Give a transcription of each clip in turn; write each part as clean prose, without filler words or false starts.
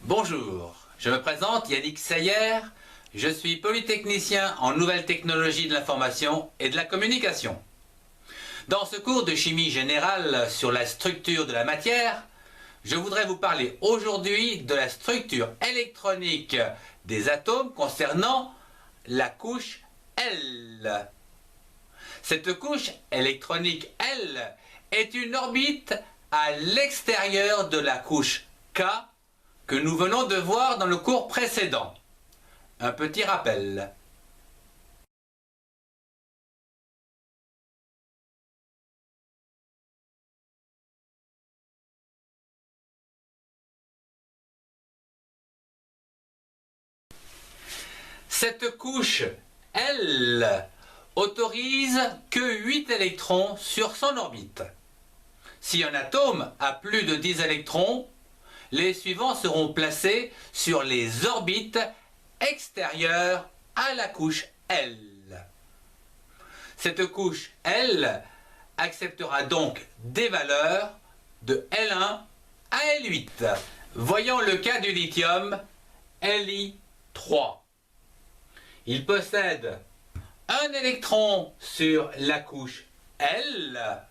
Bonjour, je me présente Yannick Seyer, je suis polytechnicien en nouvelles technologies de l'information et de la communication. Dans ce cours de chimie générale sur la structure de la matière, je voudrais vous parler aujourd'hui de la structure électronique des atomes concernant la couche L. Cette couche électronique L est une orbite à l'extérieur de la couche K que nous venons de voir dans le cours précédent. Un petit rappel. Cette couche L autorise que 8 électrons sur son orbite. Si un atome a plus de 10 électrons, les suivants seront placés sur les orbites extérieures à la couche L. Cette couche L acceptera donc des valeurs de L1 à L8. Voyons le cas du lithium Li3. Il possède un électron sur la couche L,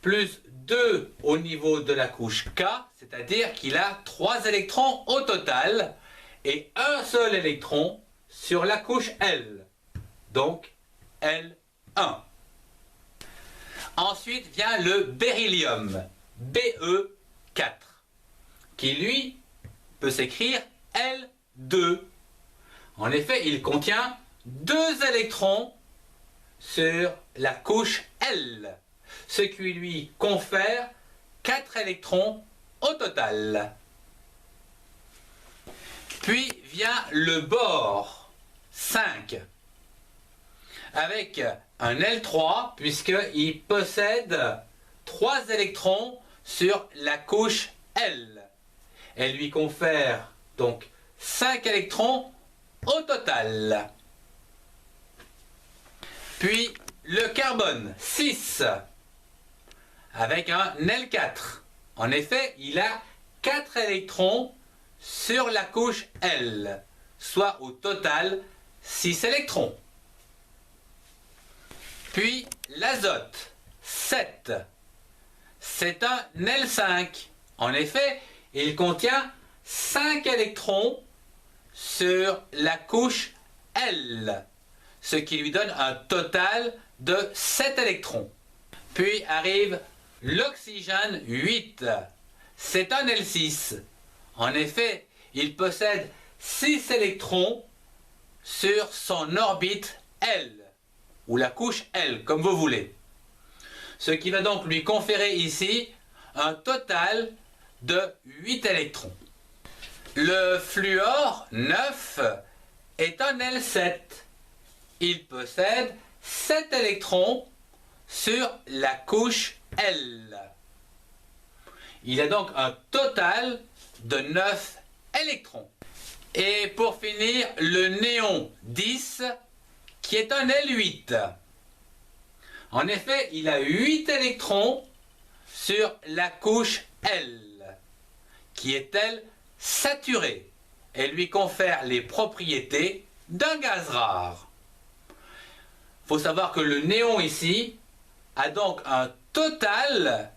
plus 2 au niveau de la couche K, c'est-à-dire qu'il a 3 électrons au total, et un seul électron sur la couche L, donc L1. Ensuite vient le beryllium, Be4, qui lui peut s'écrire L2. En effet, il contient 2 électrons sur la couche L, ce qui lui confère 4 électrons au total. Puis vient le bore, 5, avec un L3 puisqu'il possède 3 électrons sur la couche L. Elle lui confère donc 5 électrons au total. Puis le carbone, 6, avec un L4. En effet, il a 4 électrons sur la couche L, soit au total 6 électrons. Puis l'azote, 7. C'est un L5. En effet, il contient 5 électrons sur la couche L, ce qui lui donne un total de 7 électrons. Puis arrive l'oxygène, 8. C'est un L6. En effet, il possède 6 électrons sur son orbite L, ou la couche L, comme vous voulez. Ce qui va donc lui conférer ici un total de 8 électrons. Le fluor, 9, est un L7. Il possède 7 électrons sur la couche L. Il a donc un total de 9 électrons. Et pour finir, le néon, 10, qui est un L8. En effet, il a 8 électrons sur la couche L, qui est elle saturée. Elle lui confère les propriétés d'un gaz rare. Il faut savoir que le néon ici a donc un total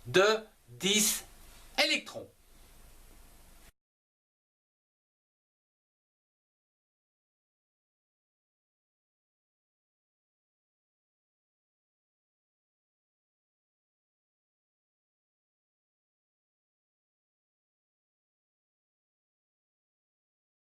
de 10 électrons.